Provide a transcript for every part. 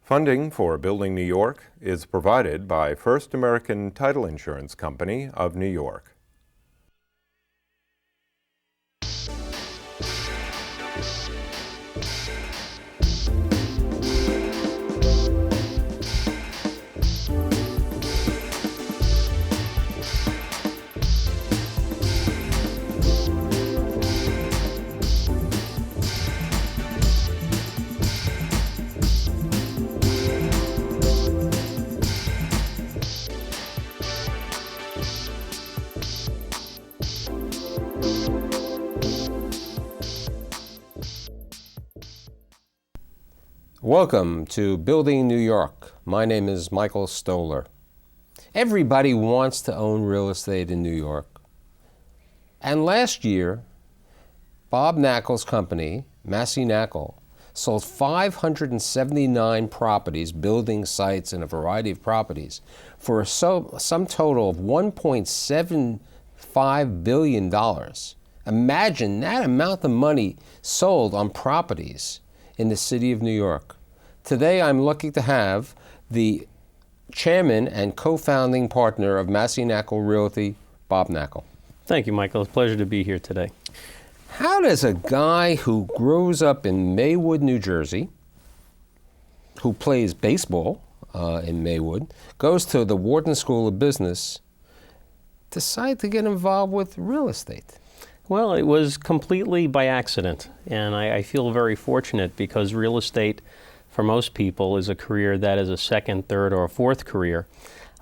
Funding for Building New York is provided by First American Title Insurance Company of New York. Welcome to Building New York. My name is Michael Stoller. Everybody wants to own real estate in New York. And last year, Bob Knakal's company, Massey Knakal, sold 579 properties, building sites, and a variety of properties for some total of $1.75 billion. Imagine that amount of money sold on properties in the city of New York. Today, I'm lucky to have the chairman and co-founding partner of Massey Knakal Realty, Bob Knakal. Thank you, Michael. It's a pleasure to be here today. How does a guy who grows up in Maywood, New Jersey, who plays baseball in Maywood, goes to the Wharton School of Business, decide to get involved with real estate? Well, it was completely by accident, and I feel very fortunate because real estate, for most people, is a career that is a second, third, or fourth career.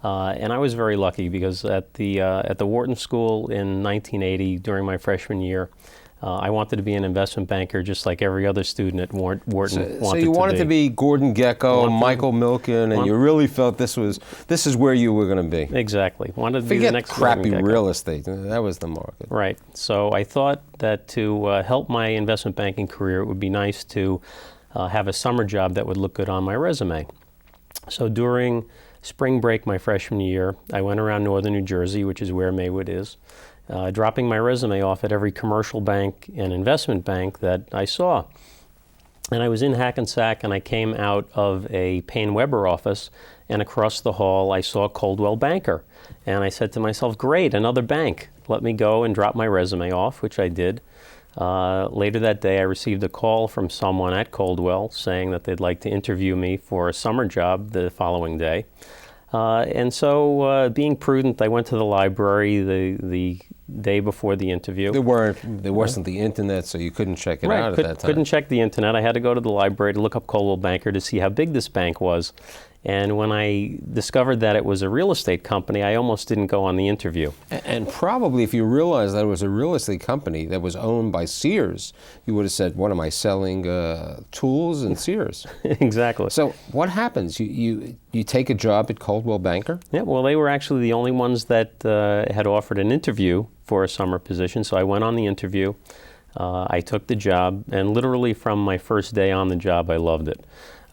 And I was very lucky because at the Wharton School in 1980, during my freshman year, I wanted to be an investment banker just like every other student at Wharton wanted to be. So you wanted to be Gordon Gekko, Michael Milken, and you really felt this is where you were going to be. Exactly. Wanted to be the next crappy real estate. That was the market. Right. So I thought that to help my investment banking career, it would be nice to have a summer job that would look good on my resume. So during spring break my freshman year, I went around northern New Jersey, which is where Maywood is, dropping my resume off at every commercial bank and investment bank that I saw. And I was in Hackensack, and I came out of a Payne Weber office, and across the hall I saw Coldwell Banker. And I said to myself, great, another bank. Let me go and drop my resume off, which I did. Later that day, I received a call from someone at Coldwell saying that they'd like to interview me for a summer job the following day. And so, being prudent, I went to the library the day before the interview. There wasn't the internet, so you couldn't check it out at that time. Couldn't check the internet. I had to go to the library to look up Coldwell Banker to see how big this bank was. And when I discovered that it was a real estate company, I almost didn't go on the interview. And probably if you realized that it was a real estate company that was owned by Sears, you would have said, what am I selling, tools and Sears? Exactly. So what happens? You take a job at Coldwell Banker? Yeah, well, they were actually the only ones that had offered an interview for a summer position. So I went on the interview. I took the job, and literally from my first day on the job, I loved it.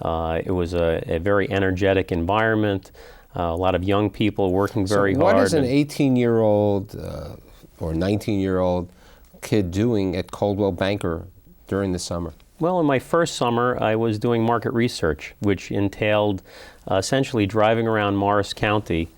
It was a very energetic environment, a lot of young people working very hard. So what is an 18-year-old or 19-year-old kid doing at Coldwell Banker during the summer? Well, in my first summer, I was doing market research, which entailed essentially driving around Morris County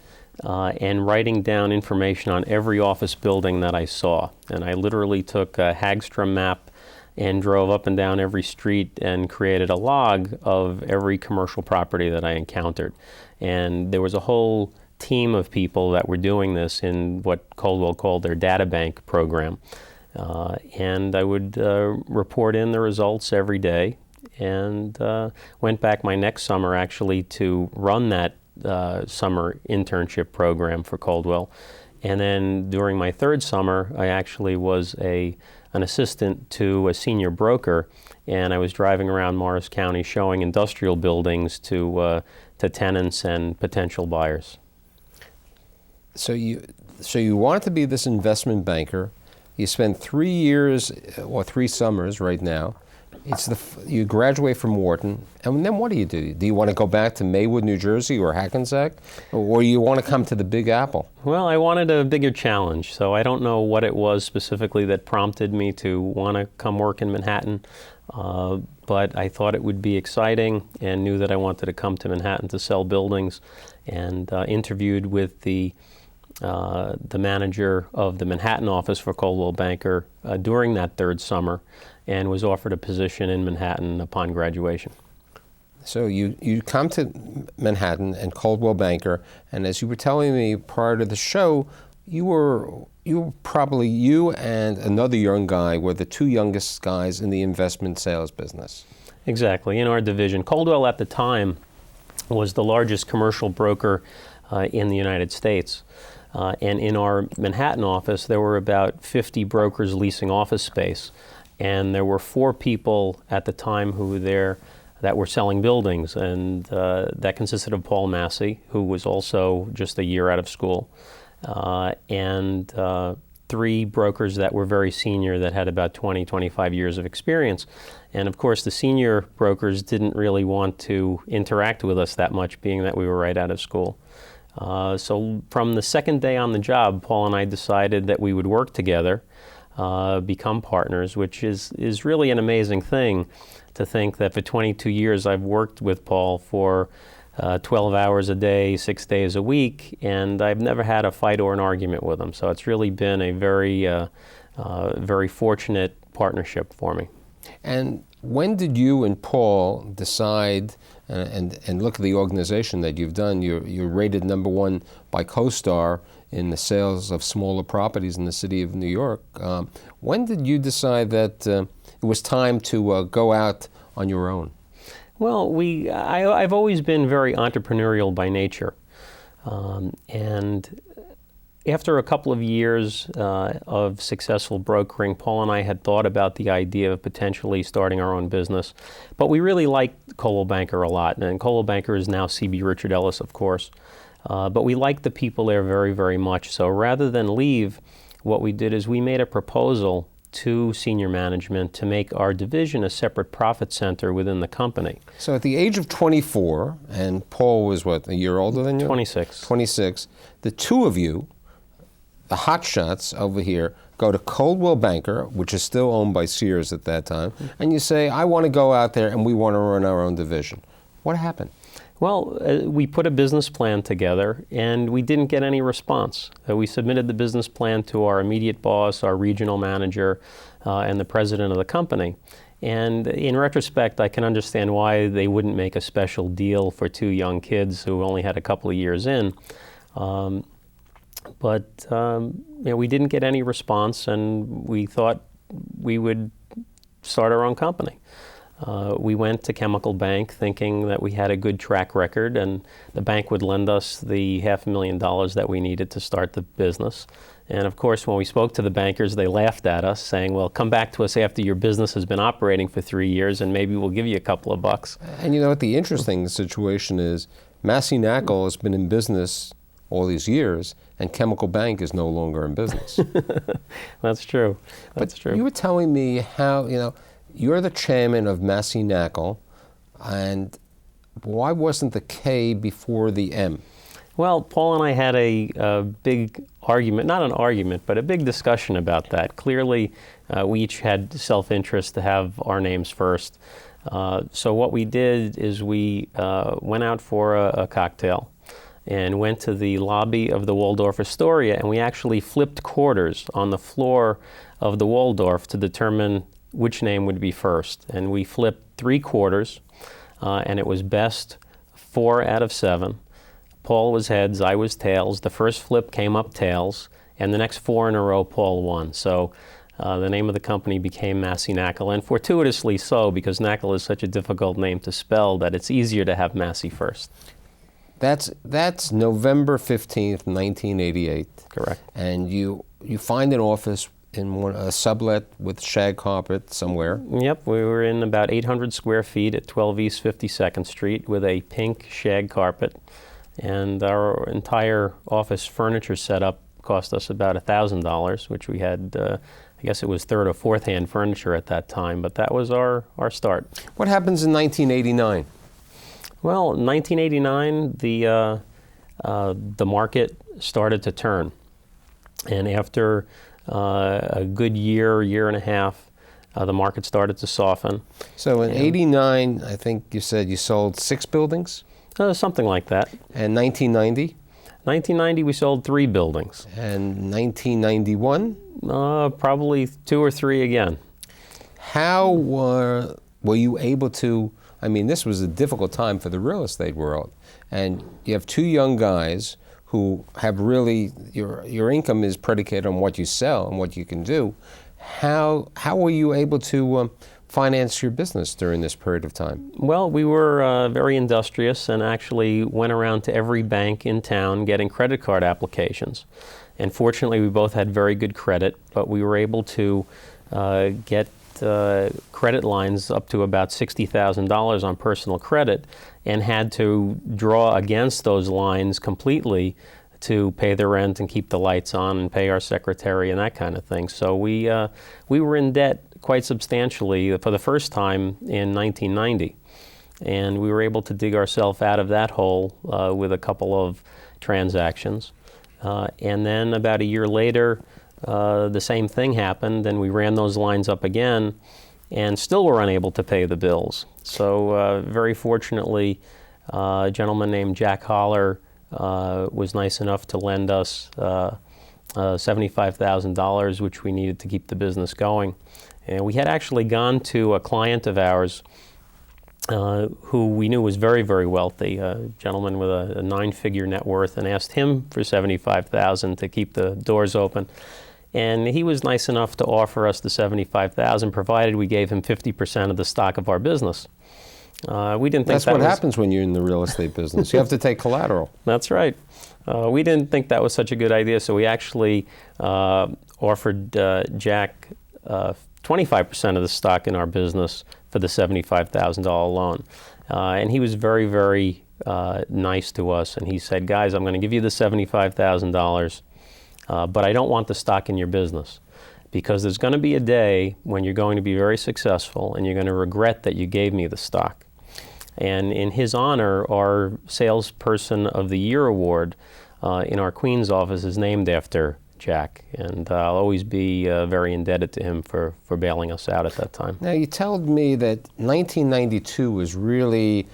and writing down information on every office building that I saw. And I literally took a Hagstrom map and drove up and down every street and created a log of every commercial property that I encountered. And there was a whole team of people that were doing this in what Coldwell called their data bank program. And I would report in the results every day, and went back my next summer actually to run that summer internship program for Coldwell. And then during my third summer, I actually was an assistant to a senior broker, and I was driving around Morris County showing industrial buildings to tenants and potential buyers. So you wanted to be this investment banker. You spent 3 years, or 3 summers right now. You graduate from Wharton, and then what do? Do you want to go back to Maywood, New Jersey, or Hackensack, or you want to come to the Big Apple? Well, I wanted a bigger challenge, so I don't know what it was specifically that prompted me to want to come work in Manhattan. but I thought it would be exciting and knew that I wanted to come to Manhattan to sell buildings, and interviewed with the manager of the Manhattan office for Coldwell Banker during that third summer, and was offered a position in Manhattan upon graduation. So you come to Manhattan and Coldwell Banker, and as you were telling me prior to the show, you were probably, you and another young guy were the two youngest guys in the investment sales business. Exactly, in our division. Coldwell at the time was the largest commercial broker in the United States. And in our Manhattan office, there were about 50 brokers leasing office space. And there were 4 people at the time who were there that were selling buildings. And that consisted of Paul Massey, who was also just a year out of school, and 3 brokers that were very senior that had about 20, 25 years of experience. And of course, the senior brokers didn't really want to interact with us that much, being that we were right out of school. So from the second day on the job, Paul and I decided that we would work together, become partners, which is really an amazing thing to think that for 22 years I've worked with Paul for 12 hours a day, 6 days a week, and I've never had a fight or an argument with him. So it's really been a very fortunate partnership for me. And when did you and Paul decide, and look at the organization that you've done, you're rated #1 by CoStar in the sales of smaller properties in the city of New York. When did you decide that it was time to go out on your own? Well, I've always been very entrepreneurial by nature. And after a couple of years of successful brokering, Paul and I had thought about the idea of potentially starting our own business. But we really liked Coldwell Banker a lot. And Coldwell Banker is now CB Richard Ellis, of course. But we liked the people there very, very much. So rather than leave, what we did is we made a proposal to senior management to make our division a separate profit center within the company. So at the age of 24, and Paul was what, a year older than you? 26. 26. The two of you, the hotshots over here, go to Coldwell Banker, which is still owned by Sears at that time, and you say, I want to go out there and we want to run our own division. What happened? Well, we put a business plan together, and we didn't get any response. We submitted the business plan to our immediate boss, our regional manager, and the president of the company. And in retrospect, I can understand why they wouldn't make a special deal for 2 young kids who only had a couple of years in. But we didn't get any response, and we thought we would start our own company. We went to Chemical Bank thinking that we had a good track record and the bank would lend us the $500,000 that we needed to start the business. And of course, when we spoke to the bankers, they laughed at us, saying, well, come back to us after your business has been operating for 3 years and maybe we'll give you a couple of bucks. And you know what the interesting situation is? Massey Knakal has been in business all these years, and Chemical Bank is no longer in business. That's true. That's true. You were telling me how, you're the chairman of Massey Knakal, and why wasn't the K before the M? Well, Paul and I had a big argument, not an argument, but a big discussion about that. Clearly, we each had self-interest to have our names first. So what we did is we went out for a cocktail and went to the lobby of the Waldorf Astoria, and we actually flipped quarters on the floor of the Waldorf to determine which name would be first. And we flipped 3 quarters, and it was best 4 out of 7. Paul was heads, I was tails. The first flip came up tails, and the next 4 in a row, Paul won. So the name of the company became Massey Knakal, and fortuitously so, because Knakal is such a difficult name to spell that it's easier to have Massey first. That's November 15th, 1988. Correct. And you find an office in a sublet with shag carpet somewhere. Yep, we were in about 800 square feet at 12 East 52nd Street with a pink shag carpet. And our entire office furniture setup cost us about $1,000, which we had, I guess it was third or fourth hand furniture at that time, but that was our start. What happens in 1989? Well, in 1989, the market started to turn. And after a good year and a half, The market started to soften. So in '89, I think you said you sold 6 buildings? Something like that. And 1990? 1990, we sold 3 buildings. And 1991? Probably 2 or 3 again. How were you able to, I mean, this was a difficult time for the real estate world, and you have 2 young guys who have really, your income is predicated on what you sell and what you can do. How were you able to finance your business during this period of time? Well, we were very industrious and actually went around to every bank in town getting credit card applications. And fortunately, we both had very good credit, but we were able to get credit lines up to about $60,000 on personal credit, and had to draw against those lines completely to pay the rent and keep the lights on and pay our secretary and that kind of thing. So we were in debt quite substantially for the first time in 1990. And we were able to dig ourselves out of that hole with a couple of transactions. And then about a year later, the same thing happened, and we ran those lines up again and still were unable to pay the bills. So very fortunately, a gentleman named Jack Holler was nice enough to lend us $75,000, which we needed to keep the business going. And we had actually gone to a client of ours who we knew was very, very wealthy, a gentleman with a 9-figure net worth, and asked him for $75,000 to keep the doors open. And he was nice enough to offer us the $75,000, provided we gave him 50% of the stock of our business. We didn't think That's what happens when you're in the real estate business. You have to take collateral. That's right. We didn't think that was such a good idea, so we actually offered Jack 25% of the stock in our business for the $75,000 loan. And he was very, very nice to us, and he said, guys, I'm going to give you the $75,000, but I don't want the stock in your business, because there's going to be a day when you're going to be very successful and you're going to regret that you gave me the stock. And in his honor, our Salesperson of the Year award in our Queens office is named after Jack, and I'll always be very indebted to him for bailing us out at that time. Now, you told me that 1992 was really,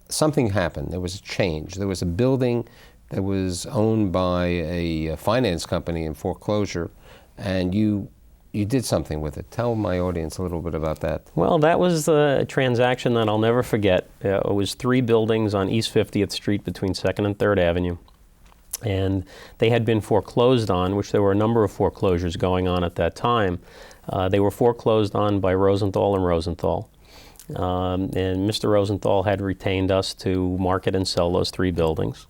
something happened. There was a change. There was a building that was owned by a finance company in foreclosure, and you did something with it. Tell my audience a little bit about that. Well, that was a transaction that I'll never forget. It was 3 buildings on East 50th Street between 2nd and 3rd Avenue. And they had been foreclosed on, which there were a number of foreclosures going on at that time. They were foreclosed on by Rosenthal and Rosenthal. And Mr. Rosenthal had retained us to market and sell those 3 buildings.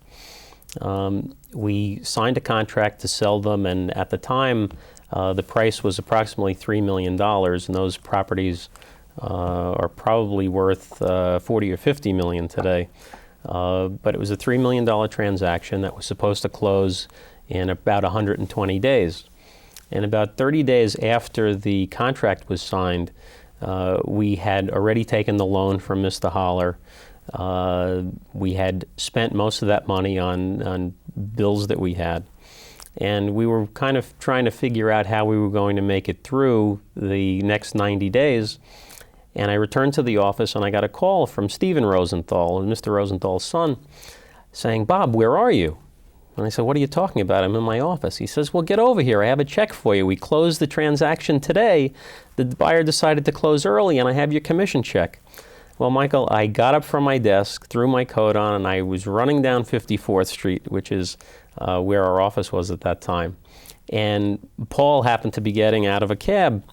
We signed a contract to sell them, and at the time, the price was approximately $3 million, and those properties are probably worth 40 or 50 million today. But it was a $3 million transaction that was supposed to close in about 120 days. And about 30 days after the contract was signed, we had already taken the loan from Mr. Holler. We had spent most of that money on bills that we had. And we were kind of trying to figure out how we were going to make it through the next 90 days. And I returned to the office, and I got a call from Stephen Rosenthal, Mr. Rosenthal's son, saying, "Bob, where are you?" And I said, "What are you talking about? I'm in my office." He says, "Well, get over here. I have a check for you. We closed the transaction today. The buyer decided to close early, and I have your commission check." Well, Michael, I got up from my desk, threw my coat on, and I was running down 54th Street, which is where our office was at that time. And Paul happened to be getting out of a cab.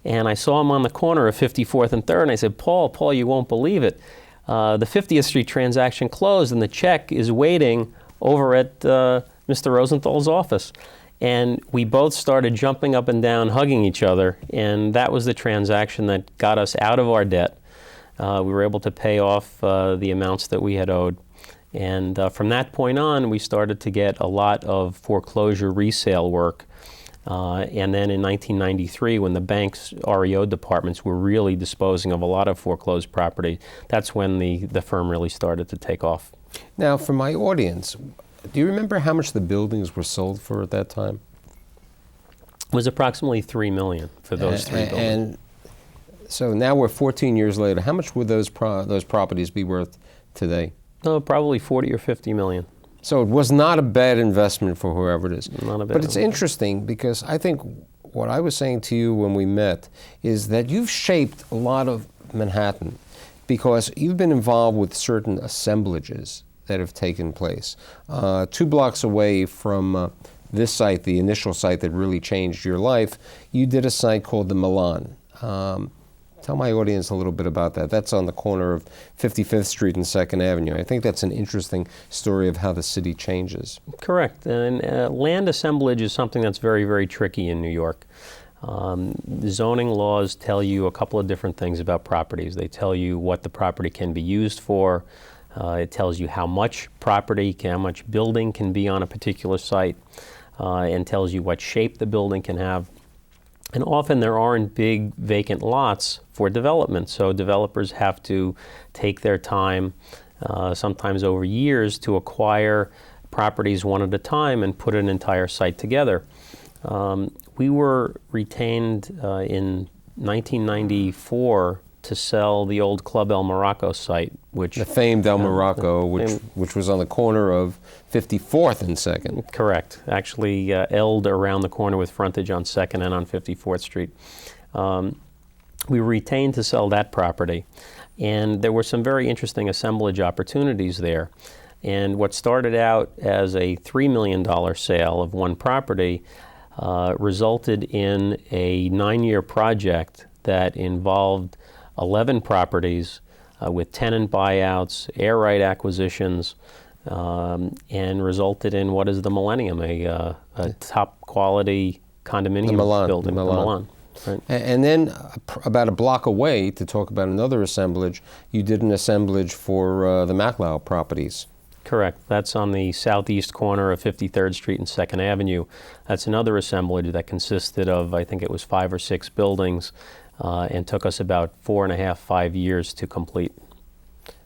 And I saw him on the corner of 54th and 3rd, and I said, Paul, you won't believe it. The 50th Street transaction closed, and the check is waiting over at Mr. Rosenthal's office. And we both started jumping up and down, hugging each other, and that was the transaction that got us out of our debt. We were able to pay off the amounts that we had owed. And from that point on, we started to get a lot of foreclosure resale work. And then in 1993, when the bank's REO departments were really disposing of a lot of foreclosed property, that's when the firm really started to take off. Now, for my audience, do you remember how much the buildings were sold for at that time? It was approximately $3 million for those 3 buildings. And So now we're 14 years later. How much would those properties be worth today? Oh, probably 40 or 50 million. So it was not a bad investment for whoever it is. Not a bad But it's investment. interesting because I think what I was saying to you when we met is that you've shaped a lot of Manhattan because you've been involved with certain assemblages that have taken place. 2 blocks away from this site, the initial site that really changed your life, you did a site called the Milan. Tell my audience a little bit about that. That's on the corner of 55th Street and 2nd Avenue. I think that's an interesting story of how the city changes. Correct. And land assemblage is something that's very, very tricky in New York. Zoning laws tell you a couple of different things about properties. They tell you what the property can be used for. It tells you how much property, how much building can be on a particular site, and tells you what shape the building can have. And often there aren't big vacant lots for development, so developers have to take their time, sometimes over years, to acquire properties one at a time and put an entire site together. We were retained in 1994 to sell the old Club El Morocco site, which... The famed El Morocco, which was on the corner of 54th and 2nd. Correct. Actually, Eld around the corner with frontage on 2nd and on 54th Street. We were retained to sell that property, and there were some very interesting assemblage opportunities there. And what started out as a $3 million sale of one property resulted in a 9-year project that involved 11 properties with tenant buyouts, air right acquisitions, and resulted in what is the Millennium, a top quality condominium building. The Milan. Right. And then about a block away, to talk about another assemblage, you did an assemblage for the Knakal Properties. Correct. That's on the southeast corner of 53rd Street and 2nd Avenue. That's another assemblage that consisted of, I think it was 5 or 6 buildings, and took us about 4.5, 5 years to complete.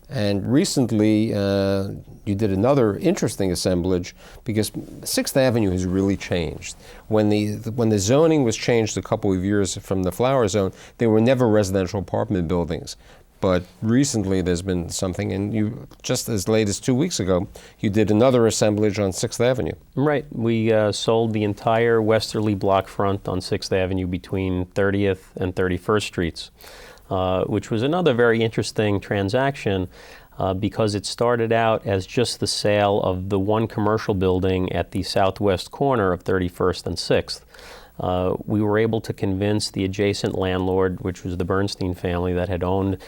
And recently, you did another interesting assemblage because 6th Avenue has really changed. When the zoning was changed a couple of years from the flower zone, there were never residential apartment buildings. But recently there's been something, and you, just as late as 2 weeks ago, you did another assemblage on 6th Avenue. Right. We sold the entire westerly block front on 6th Avenue between 30th and 31st Streets, which was another very interesting transaction because it started out as just the sale of the one commercial building at the southwest corner of 31st and 6th. We were able to convince the adjacent landlord, which was the Bernstein family that had owned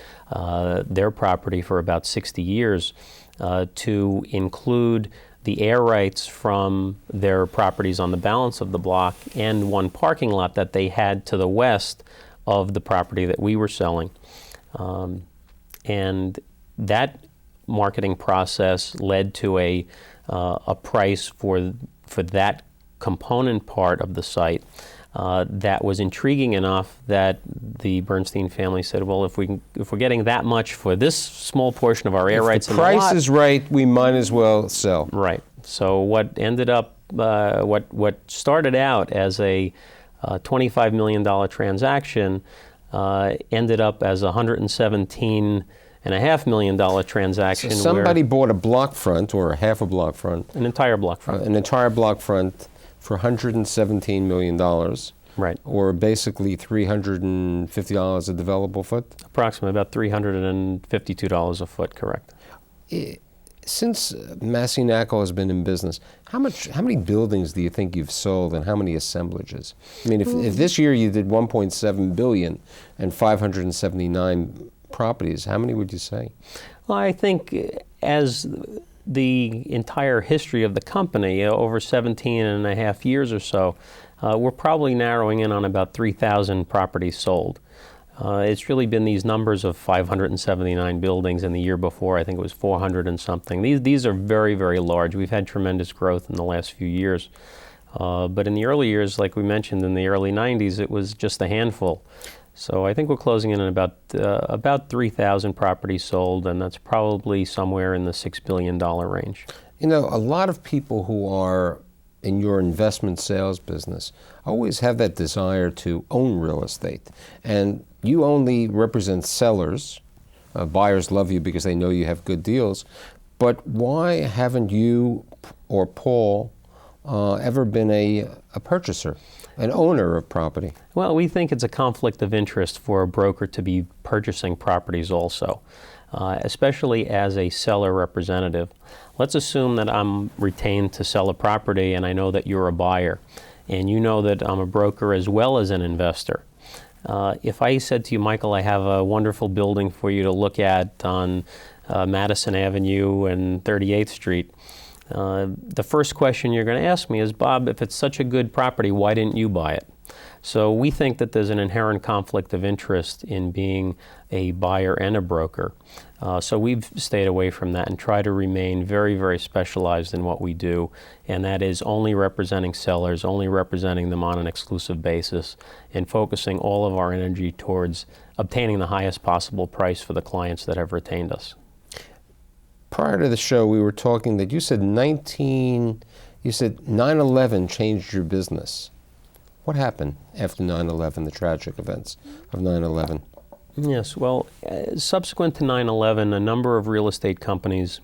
their property for about 60 years, to include the air rights from their properties on the balance of the block and one parking lot that they had to the west of the property that we were selling. And that marketing process led to a price for that component part of the site that was intriguing enough that the Bernstein family said, well, if we're getting that much for this small portion of our air rights in the lot, if the price is right, we might as well sell. Right. So what ended up, what started out as a $25 million transaction ended up as a $117.5 million transaction. So somebody bought a block front or a half a block front. An entire block front. An entire block front for $117 million. Right. Or basically $350 a developable foot? Approximately about $352 a foot, correct. Since Massey Knakal has been in business, how many buildings do you think you've sold and how many assemblages? I mean, if this year you did $1.7 billion and 579 properties, how many would you say? Well, I think as the entire history of the company, over 17 and a half years or so, we're probably narrowing in on about 3,000 properties sold. It's really been these numbers of 579 buildings, and the year before I think it was 400 and something. These are very, very large. We've had tremendous growth in the last few years. But in the early years, like we mentioned, in the early 90s, it was just a handful. So I think we're closing in on about 3,000 properties sold, and that's probably somewhere in the $6 billion range. You know, a lot of people who are in your investment sales business always have that desire to own real estate. And you only represent sellers. Buyers love you because they know you have good deals. But why haven't you or Paul ever been a purchaser, an owner of property? Well, we think it's a conflict of interest for a broker to be purchasing properties also, especially as a seller representative. Let's assume that I'm retained to sell a property and I know that you're a buyer, and you know that I'm a broker as well as an investor. If I said to you, Michael, I have a wonderful building for you to look at on Madison Avenue and 38th Street, the first question you're going to ask me is, Bob, if it's such a good property, why didn't you buy it? So we think that there's an inherent conflict of interest in being a buyer and a broker. So we've stayed away from that and try to remain very, very specialized in what we do, and that is only representing sellers, only representing them on an exclusive basis, and focusing all of our energy towards obtaining the highest possible price for the clients that have retained us. Prior to the show, we were talking that you said 9/11 changed your business. What happened after 9/11, the tragic events of 9/11? Yes, well, subsequent to 9/11, a number of real estate companies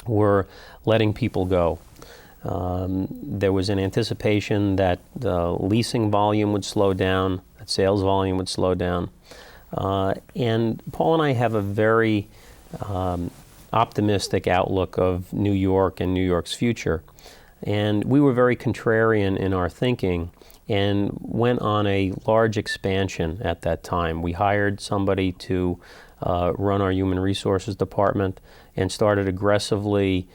were letting people go. There was an anticipation that the leasing volume would slow down, that sales volume would slow down. And Paul and I have a very optimistic outlook of New York and New York's future. And we were very contrarian in our thinking and went on a large expansion at that time. We hired somebody to run our human resources department and started aggressively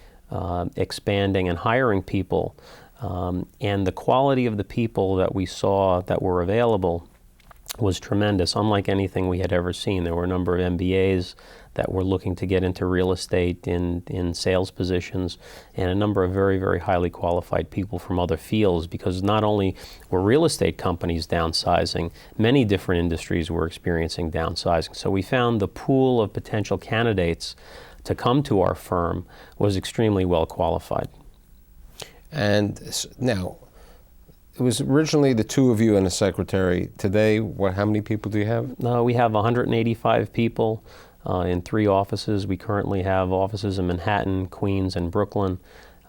expanding and hiring people. And the quality of the people that we saw that were available was tremendous, unlike anything we had ever seen. There were a number of MBAs that were looking to get into real estate in sales positions, and a number of very, very highly qualified people from other fields, because not only were real estate companies downsizing, many different industries were experiencing downsizing. So we found the pool of potential candidates to come to our firm was extremely well qualified. And now, it was originally the two of you and a secretary. Today, how many people do you have? We have 185 people in 3 offices. We currently have offices in Manhattan, Queens, and Brooklyn.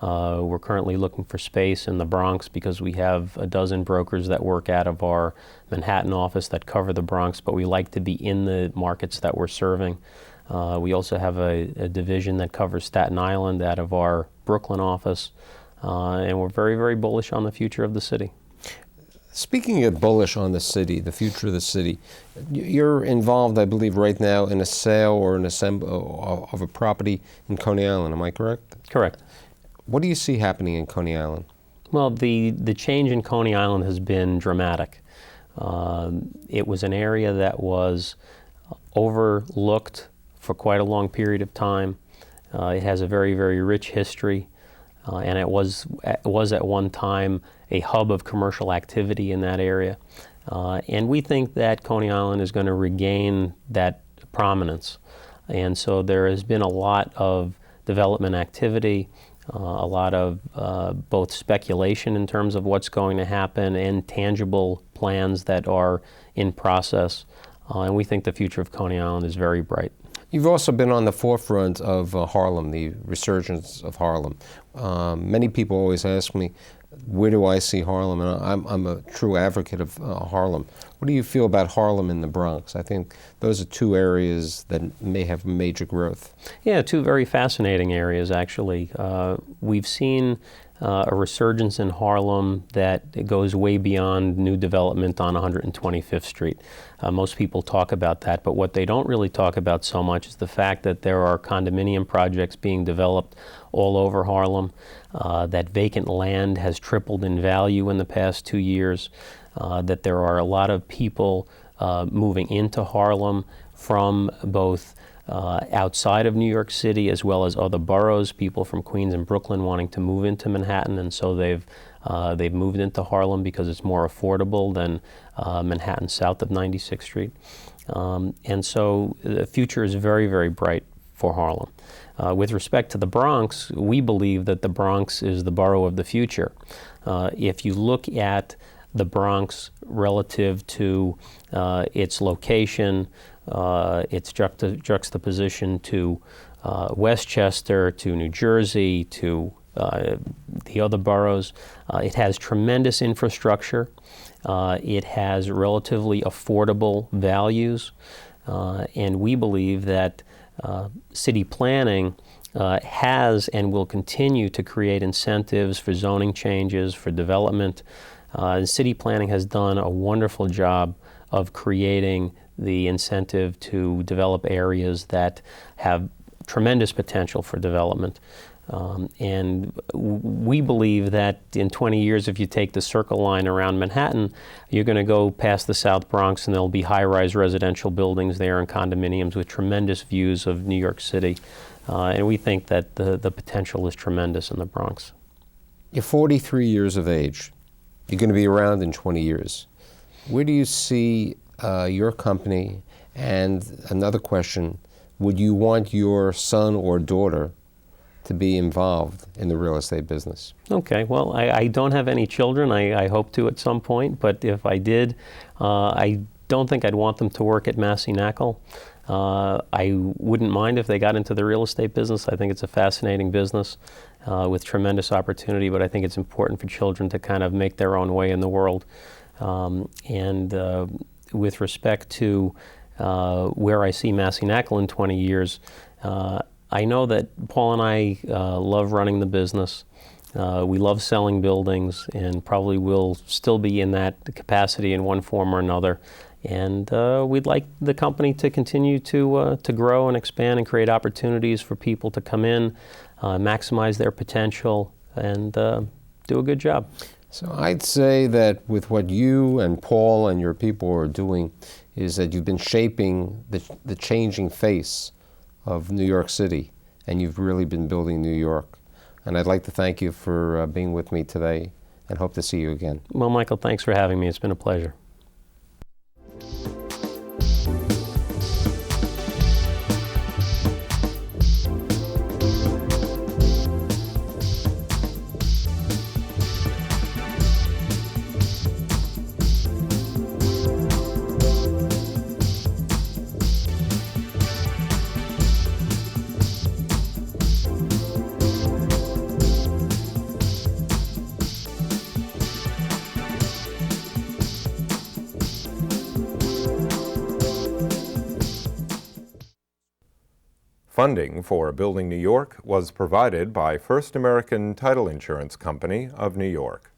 We're currently looking for space in the Bronx because we have a dozen brokers that work out of our Manhattan office that cover the Bronx, but we like to be in the markets that we're serving. We also have a division that covers Staten Island out of our Brooklyn office. And we're very, very bullish on the future of the city. Speaking of bullish on the city, the future of the city, you're involved, I believe, right now in a sale or an of a property in Coney Island. Am I correct? Correct. What do you see happening in Coney Island? Well, the change in Coney Island has been dramatic. It was an area that was overlooked for quite a long period of time. It has a very, very rich history. And it was at one time a hub of commercial activity in that area. And we think that Coney Island is going to regain that prominence. And so there has been a lot of development activity, a lot of both speculation in terms of what's going to happen and tangible plans that are in process. And we think the future of Coney Island is very bright. You've also been on the forefront of Harlem, the resurgence of Harlem. Many people always ask me, where do I see Harlem? And I'm a true advocate of Harlem. What do you feel about Harlem and the Bronx? I think those are 2 areas that may have major growth. Yeah, 2 very fascinating areas, actually. We've seen a resurgence in Harlem that goes way beyond new development on 125th Street. Most people talk about that, but what they don't really talk about so much is the fact that there are condominium projects being developed all over Harlem, that vacant land has tripled in value in the past 2 years, that there are a lot of people moving into Harlem from both outside of New York City as well as other boroughs, people from Queens and Brooklyn wanting to move into Manhattan, and so they've moved into Harlem because it's more affordable than Manhattan south of 96th Street. And so the future is very, very bright for Harlem. With respect to the Bronx, we believe that the Bronx is the borough of the future. If you look at the Bronx relative to its location, its juxtaposition to Westchester, to New Jersey, to the other boroughs. It has tremendous infrastructure. It has relatively affordable values. And we believe that city planning has and will continue to create incentives for zoning changes, for development. City planning has done a wonderful job of creating the incentive to develop areas that have tremendous potential for development. And we believe that in 20 years, if you take the Circle Line around Manhattan, you're going to go past the South Bronx and there'll be high-rise residential buildings there and condominiums with tremendous views of New York City. And we think that the potential is tremendous in the Bronx. You're 43 years of age. You're going to be around in 20 years. Where do you see your company? And another question, would you want your son or daughter to be involved in the real estate business? Okay, well, I don't have any children. I hope to at some point, but if I did, I don't think I'd want them to work at Massey Knakal. I wouldn't mind if they got into the real estate business. I think it's a fascinating business with tremendous opportunity, but I think it's important for children to kind of make their own way in the world. With respect to where I see Massey Knakal in 20 years, I know that Paul and I love running the business. We love selling buildings and probably will still be in that capacity in one form or another. And we'd like the company to continue to grow and expand and create opportunities for people to come in, maximize their potential, and do a good job. So I'd say that with what you and Paul and your people are doing is that you've been shaping the changing face of New York City, and you've really been building New York. And I'd like to thank you for being with me today and hope to see you again. Well, Michael, thanks for having me. It's been a pleasure. Funding for Building New York was provided by First American Title Insurance Company of New York.